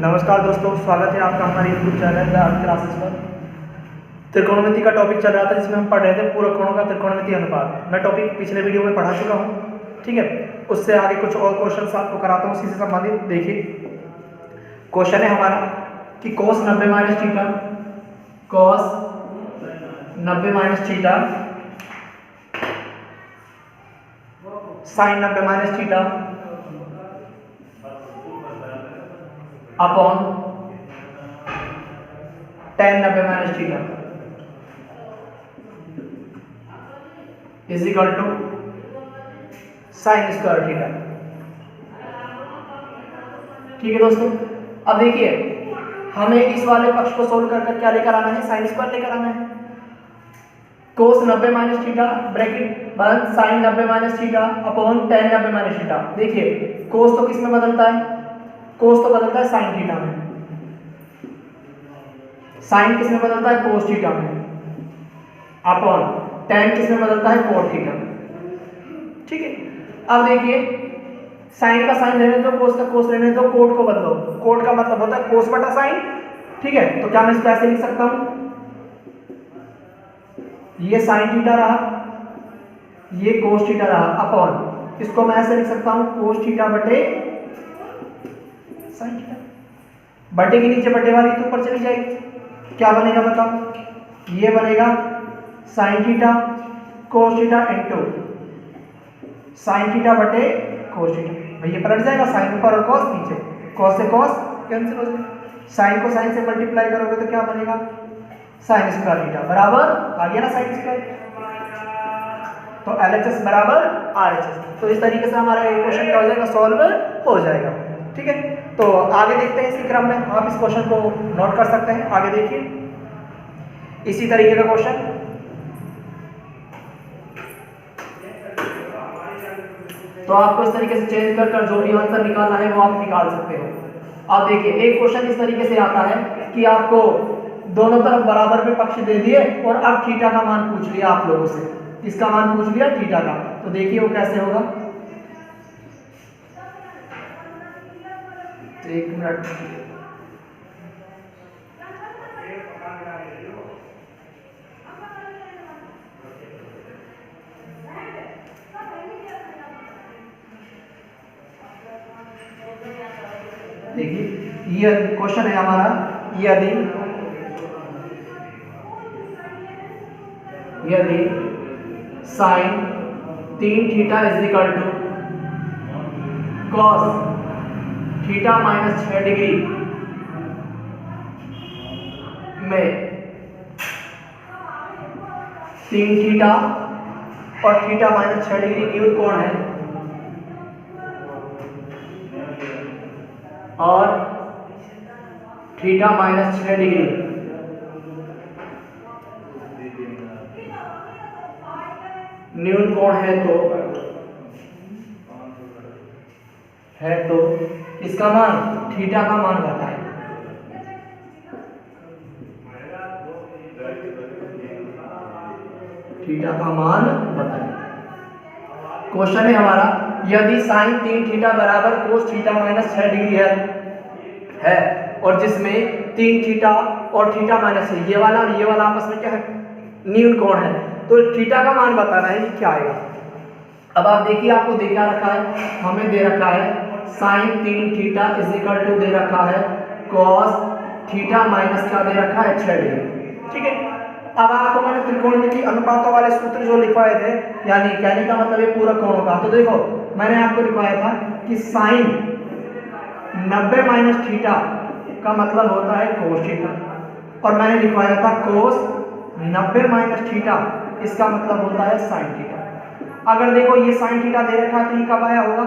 नमस्कार दोस्तों, स्वागत है आपका हमारे YouTube channel the earth classes पर। त्रिकोणमिति का टॉपिक चल रहा था जिसमें हम पढ़ रहे थे पूरक कोणों का त्रिकोणमिति अनुपात। मैं टॉपिक पिछले वीडियो में पढ़ा चुका हूँ, ठीक है। उससे आगे कुछ और क्वेश्चन आपको कराता हूँ उसी से संबंधित। देखिए क्वेश्चन है हमारा कि cos 90 minus theta, cos 90 minus theta sin 90 minus theta upon tan 90 minus theta is equal to sine square theta. ठीक है दोस्तों, अब देखिए हमें इस वाले पक्ष को सोल्व कर क्या लेकर आना है, साइन स्क्वायर लेकर आना है। cos 90 माइनस थीटा ब्रैकेट बंद sin 90 minus theta upon tan 90 minus theta. देखिए cos तो किस में बदलता है, cos तो बदलता है sin थीटा में, sin किस में बदलता है cos थीटा में, अपॉन tan किस में बदलता है cot थीटा में। ठीक है, अब देखिए sin का sin रहने दो, cos का cos रहने दो, cot को बदलो। cot का मतलब होता है cos बटा sin, ठीक है। तो क्या मैं इसको ऐसे लिख सकता हूं, ये sin थीटा रहा, ये cos थीटा रहा, अपॉन इसको मैं ऐसे लिख सकता हूं cos थीटा बटे sin थीटा। बटे के नीचे बटे वाली तो ऊपर चली जाएगी, क्या बनेगा बताओ, ये बनेगा sin theta cos theta into sin theta बटे cos थीटा। भैया पलट जाएगा sin ऊपर और cos नीचे, cos से cos कैंसिल हो जाएगा, sin को sin से मल्टीप्लाई करोगे तो क्या बनेगा sin स्क्वायर थीटा बराबर आ गया ना sin स्क्वायर, तो LHS बराबर RHS। तो इस तरीके से हमारा ये क्वेश्चन क्या हो जाएगा, सॉल्व हो जाएगा। ठीक है, तो आगे देखते हैं इसी क्रम में, आप इस क्वेश्चन को नोट कर सकते हैं। आगे देखिए इसी तरीके का क्वेश्चन, तो आपको इस तरीके से चेंज कर जो भी आंसर निकालना है वो आप निकाल सकते हो। आप देखिए एक क्वेश्चन इस तरीके से आता है कि आपको दोनों तरफ बराबर में पक्ष दे दिए और अब थीटा का मान पूछ लिया आप लोगों से, इसका मान पूछ लिया थीटा का। तो देखिए वो कैसे होगा, एक मिनट, देखिए ये क्वेश्चन है हमारा, यदि sine 3 theta is equal to cos theta minus 6 degree में 3 थीटा और थीटा माइनस 6 डिग्री न्यून कोण है और थीटा माइनस 6 डिग्री न्यून कोण है तो इसका मान थीटा का मान बताएं। थीटा का मान बताएं। क्वेश्चन है हमारा, यदि साइन 3 थीटा बराबर कोस थीटा माइनस 6 डिग्री है और जिसमें 3 थीटा और थीटा माइनस है, ये वाला और ये वाला आपस में क्या है, न्यून कोण है, तो थीटा का मान बताना है कि क्या आएगा। अब आप देखिए आपको दे क्या रखा है, हमें दे रखा है sine 3 theta is equal to दे रखा है कॉस थीटा माइनस क्या दे रखा है 6 डिग्री। ठीक है, अब आपको मैंने त्रिकोणमिति अनुपातों वाले सूत्र जो लिखवाए थे, यानी कहने का मतलब ये पूरक कोणों का, तो देखो मैंने आपको लिखवाया था कि साइन 90 माइनस थीटा का मतलब होता है कोस थीटा, और मैंने लिखवाया था कोस 90 माइनस थीटा इसका मतलब होता है साइन थीटा। अगर देखो ये साइन थीटा दे रखा है तो ये कब आया होगा,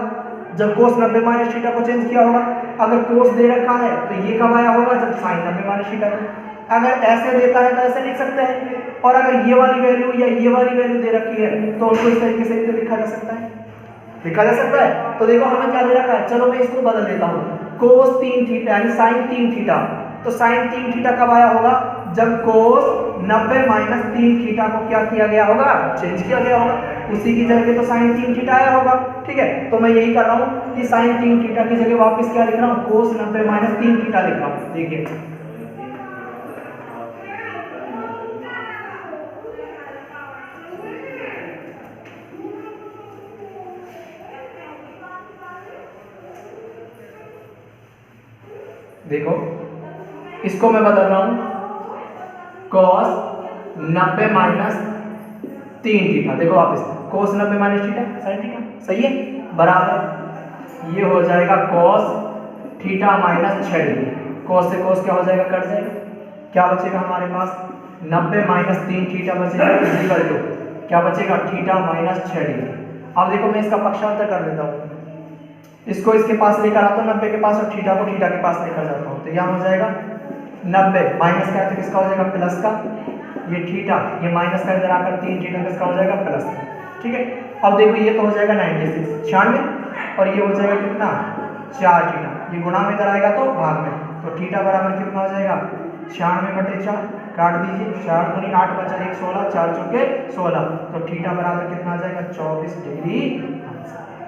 जब कोस 90 माइनस थीटा को चेंज किया होगा। अगर कोस दे रखा है तो ये कब आया होगा, जब साइन 90 माइनस थीटा। अगर ऐसे देता है तो ऐसे लिख सकते हैं, और अगर ये वाली वैल्यू या ये वाली वैल्यू दे रखी है तो उनको इस तरीके से लिखा जा सकता है, लिखा जा सकता है। तो देखो हमें क्या दे रखा है, चलो मैं इसको बदल देता हूँ, कोस 3 थीटा यानी साइन 3 थीटा तो साइन 3 थीटा कब आया होगा? जब कोस 90 माइनस 3 थीटा को क्या किया गया होगा? चेंज किया गया होगा। उसी की जगह तो साइन 3 थीटा आया होगा। ठीक है, तो मैं यही कर रहा हूँ कि साइन 3 थीटा की जगह वापस क्या लिख रहा हूँ? कोस 90 माइनस 3 थीटा लिख रहा हूँ। देखिए देखो, इसको मैं बदल रहा हूं cos 90 माइनस 3 थीटा। देखो वापस cos 90 minus theta sin theta, सही है, बराबर ये हो जाएगा cos theta minus 6 degree. cos से cos क्या हो जाएगा? कट जाएगा। क्या बचेगा हमारे पास? 90 माइनस 3 थीटा बचेगा इक्वल टू क्या बचेगा? Theta minus 6 degree. अब देखो मैं इसका पक्षांतर कर देता हूँ, इसको इसके पास लेकर आता हूँ 90 के पास और थीटा को थीटा के पास लेकर जाता हूँ। तो यहाँ हो जाएगा 90 माइनस का है तो किसका हो जाएगा? प्लस का। ये थीटा, ये माइनस का इधर आकर 3 थीटा किसका हो जाएगा? प्लस का। ठीक है, अब देखो ये तो हो जाएगा 96 96 और ये हो जाएगा कितना? 4 थीटा। ये गुणा में इधर आएगा तो भाग में, तो थीटा बराबर कितना हो जाएगा? 96/4 काट दीजिए, 4 दूनी 8 बचा 1 16, 4 चौके 16, तो थीटा बराबर कितना आ जाएगा? 24 डिग्री।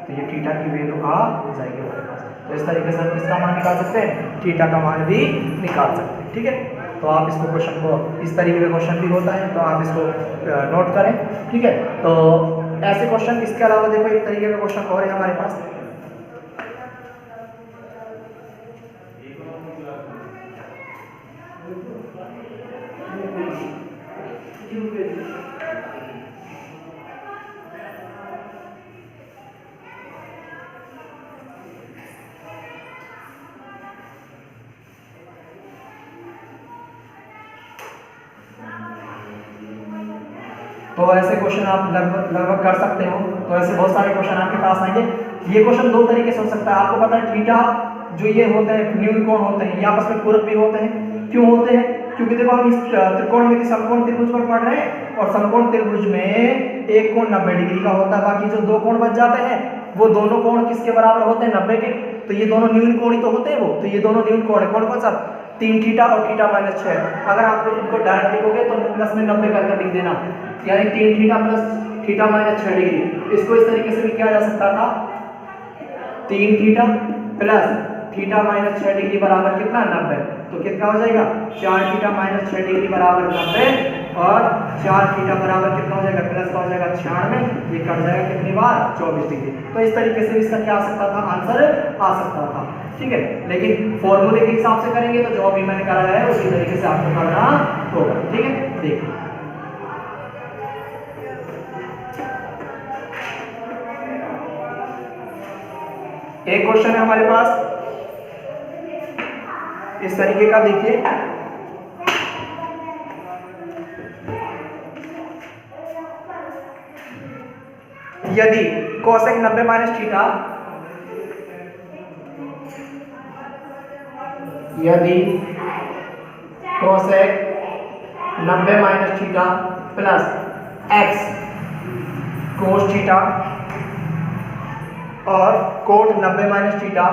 तो ये थीटा की वैल्यू आ जाएगी हमारे पास। तो इस तरीके से हम किसका मान निकाल सकते हैं? थीटा का मान भी निकाल सकते हैं। ठीक है, तो आप इसको क्वेश्चन को इस तरीके का क्वेश्चन भी होता है, तो आप इसको नोट करें। ठीक है, तो ऐसे क्वेश्चन, इसके अलावा देखो एक तरीके का क्वेश्चन और है हमारे पास। तो ऐसे क्वेश्चन आप लगभग कर सकते हो। तो ऐसे बहुत सारे क्वेश्चन आपके पास आएंगे। ये क्वेश्चन दो तरीके से हो सकता है। आपको पता है थीटा जो ये होते हैं न्यून कोण होते हैं, ये आपस में पूरक भी होते हैं। क्यों होते हैं? क्योंकि देखो हम इस त्रिकोणमिति समकोण त्रिभुज पर पढ़ रहे हैं और समकोण त्रिभुज में एक कोण 90 डिग्री का होता है, बाकी जो दो कोण बच जाते हैं वो दोनों कोण किसके बराबर होते हैं? 90 के। तो ये दोनों न्यून कोण ही तो होते हैं वो, तो ये दोनों न्यून कोण है। कौन कौन सा? 3 थीटा और थीटा माइनस 6। अगर आप इनको डायरेक्ट लिखोगे तो प्लस में 90 करके लिख देना, यानी 3 theta plus theta minus 6 degree. इसको इस तरीके से भी किया जा सकता था, 3 theta plus theta minus 6 degree बराबर कितना? 90। तो कितना हो जाएगा? 4 थीटा माइनस 6 डिग्री बराबर 90 और 4 थीटा बराबर कितना हो जाएगा? प्लस का हो जाएगा 96। ये कट जाएगा कितनी बार? 24 डिग्री। तो इस तरीके से इसका क्या आ सकता था? आंसर आ सकता था। ठीक है, लेकिन फॉर्मूले के हिसाब से करेंगे तो जो अभी मैंने कराया है उसी तरीके से आपको करना होगा। ठीक है, देखिए एक क्वेश्चन है हमारे पास इस तरीके का, देखिए यदि कोसेक 90 माइनस थीटा, यदि cosec 90 minus theta plus x cos theta और cot 90 minus theta,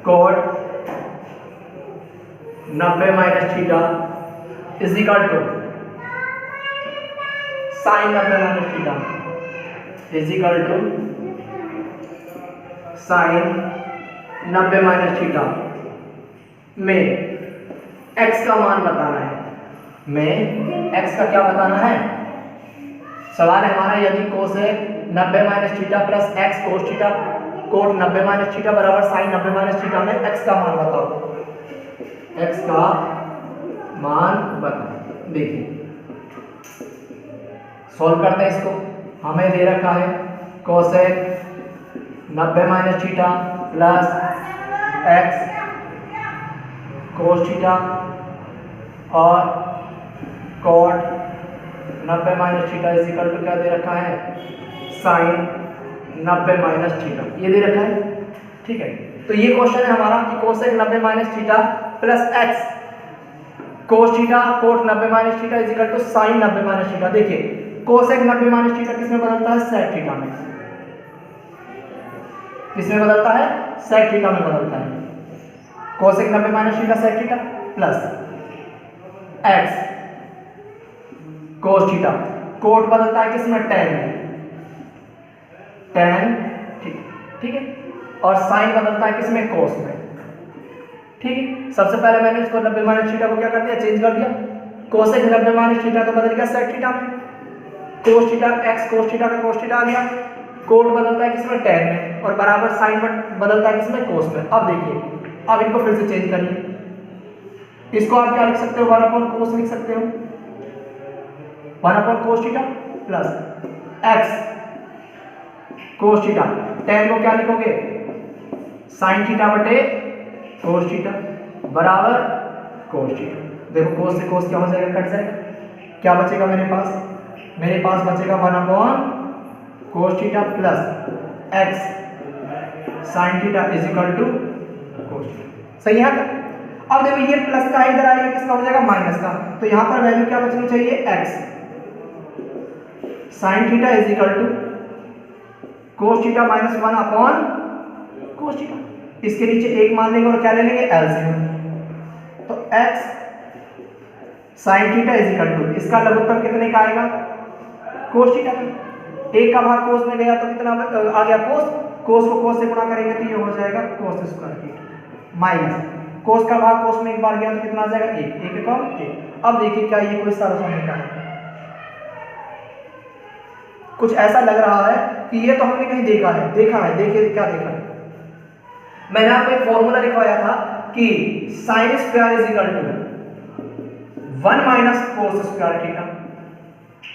cot 90 minus theta is equal to sine 90 minus theta is equal to sine 90 minus theta में x का मान बताना है। में x का क्या बताना है? सवाल है हमारा, यदि cosec 90 minus theta plus x cos theta cot 90 minus theta बराबर साइन 90 माइनस थीटा में x का मान बताओ। x का मान बताओ। देखिए सॉल्व करते हैं इसको। हमें दे रखा है cosec 90 minus theta plus x cos theta और cot 90 minus theta is equal to क्या दे रखा है? साइन 90 माइनस थीटा, ये दे रखा है। ठीक है, तो ये क्वेश्चन है हमारा कि cosec 90 minus theta plus x cos theta cot 90 minus theta is equal to sine 90 minus theta. देखिए कोसेक 90 माइनस थीटा किसमें बदलता है? सेक थीटा में। किसमें बदलता है? सेक थीटा में बदलता है। Cosec 90 minus theta sec theta plus x cos theta, cot बदलता है किसमें, टेन में, टेन ठीक है, और साइन बदलता है किसमें, कोस में, ठीक है। सबसे पहले मैंने इसको 90 माइनस थीटा को क्या कर दिया, चेंज कर दिया, कोसेक 90 माइनस थीटा तो बदल गया सेक थीटा में, cos theta x cos theta का कोस थीटा आ गया, कोट बदलता है किसमें, टेन में, और बराबर साइन बदलता है किसमें, कोस में। अब देखिए, अब इनको फिर से चेंज करिए, इसको आप क्या लिख सकते हो, 1/cos लिख सकते हो, 1/cos theta plus x cos theta, ten को क्या लिखोगे, साइन थीटा बटे कोस थीटा बराबर कोस थीटा। देखो कोस से कोस क्या हो जाएगा, कट जाएगा, क्या बचेगा मेरे पास बचेगा 1/cos theta plus x sine theta is equal to cos theta. सही है। अब देखो ये प्लस का इधर आएगा, किसका हो जाएगा, माइनस का, तो यहां पर वैल्यू क्या बचनी चाहिए, x sine theta is equal to cos theta minus 1/cos theta. इसके नीचे एक मान लेंगे और क्या ले लेंगे, एलसीएम, तो x sine theta is equal to, इसका लघुत्तम कितने का आएगा, कोस थीटा का, एक का भाग कोस में गया तो कितना आ गया, कोस को कोस से गुणा करेंगे तो ये हो जाएगा कोस स्क्वायर थीटा माइनस कोस का भाग कोस में एक बार गया तो कितना आ जाएगा, एक कम एक। अब देखिए क्या ये कोई सरल समीकरण है, कुछ ऐसा लग रहा है कि ये तो हमने कहीं देखा है, देखिए क्या देखा है, मैंने आपको एक फॉर्मूला लिखवाया था कि sine square is equal to 1 minus cos square theta,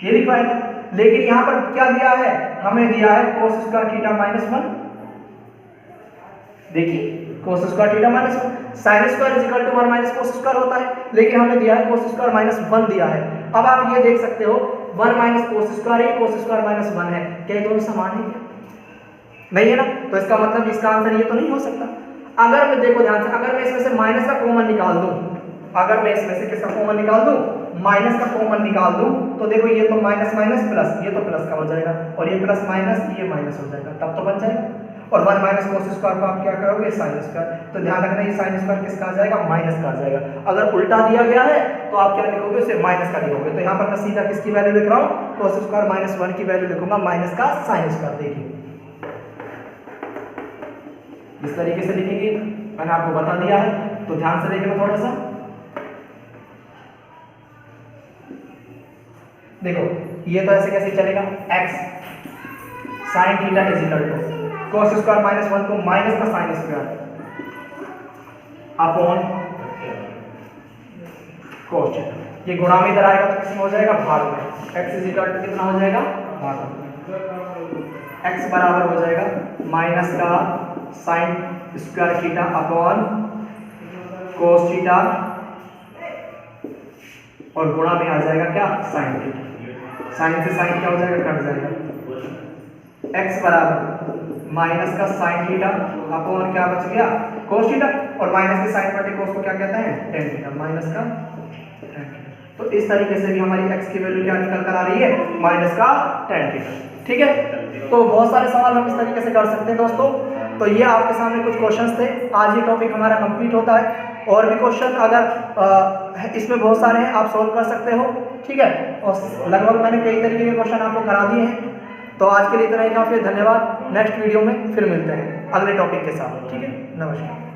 ये लिखवाया था, लेकिन यहां पर क्या दिया है, हमें दिया है कोस स्क्वायर थीटा माइनस 1। देखिए cos square theta minus 1, sine square is equal to 1 minus cos square होता है, लेकिन हमें दिया है कोस स्क्वायर माइनस 1 दिया है। अब आप ये देख सकते हो 1 माइनस कोस स्क्वायर है, कोस स्क्वायर माइनस 1 है, क्या ये दोनों समान है क्या, नहीं है ना, तो इसका मतलब इसका आंसर ये तो नहीं हो सकता। अगर मैं देखो ध्यान से, अगर मैं इसमें से माइनस का कॉमन निकाल दूं, अगर मैं इसमें से किसका कॉमन निकाल दूं, माइनस का कॉमन निकाल दूं, तो देखो ये तो माइनस माइनस प्लस, ये तो प्लस का हो जाएगा, और ये प्लस माइनस ये माइनस हो जाएगा, तब तो बन जाएगा। और 1 माइनस कोस स्क्वायर को आप क्या करोगे, साइन स्क्वायर, तो ध्यान रखना ये साइन स्क्वायर किसका आ जाएगा, माइनस का आ जाएगा। अगर उल्टा दिया गया है तो आप क्या लिखोगे, उसे माइनस का लिखोगे, तो यहाँ पर मैं सीधा किसकी वैल्यू लिख रहा हूँ, कोस स्क्वायर माइनस 1 की वैल्यू लिखूंगा, माइनस का साइन स्क्वायर। देखिए इस तरीके से लिखेंगे, मैंने आपको बता दिया है, तो ध्यान से देखना थोड़ा सा। देखो ये तो ऐसे कैसे चलेगा, x sine theta is equal to cos square minus 1 को माइनस का sine square upon cos theta, ये गुणा में इधर आएगा तो किसमें हो जाएगा, भाग में, एक्स इज इक्वल टू कितना हो जाएगा, भाग में, एक्स बराबर हो जाएगा माइनस का sine square theta upon cos theta, और गुणा में आ जाएगा क्या, साइन थीटा, साइन से साइन क्या हो जाएगा, कट जाएगा, एक्स बराबर माइनस का साइन थीटा अपॉन क्या बच गया, कोस थीटा, और माइनस के साइन बटे कोस को क्या कहते हैं, टेन थीटा, माइनस का टेन थीटा। तो इस तरीके से भी हमारी एक्स की वैल्यू क्या निकल कर आ रही है, माइनस का टेन थीटा। ठीक है, तो बहुत सारे सवाल हम इस तरीके से कर सकते हैं दोस्तों। तो ये आपके सामने कुछ क्वेश्चंस थे, आज ये टॉपिक हमारा कंप्लीट होता है। और भी क्वेश्चन अगर इसमें बहुत सारे हैं, आप सॉल्व कर सकते हो। ठीक है, और लगभग मैंने कई तरीके के क्वेश्चन आपको करा दिए हैं। तो आज के लिए इतना ही काफ़ी है, धन्यवाद। नेक्स्ट वीडियो में फिर मिलते हैं अगले टॉपिक के साथ। ठीक है, नमस्कार।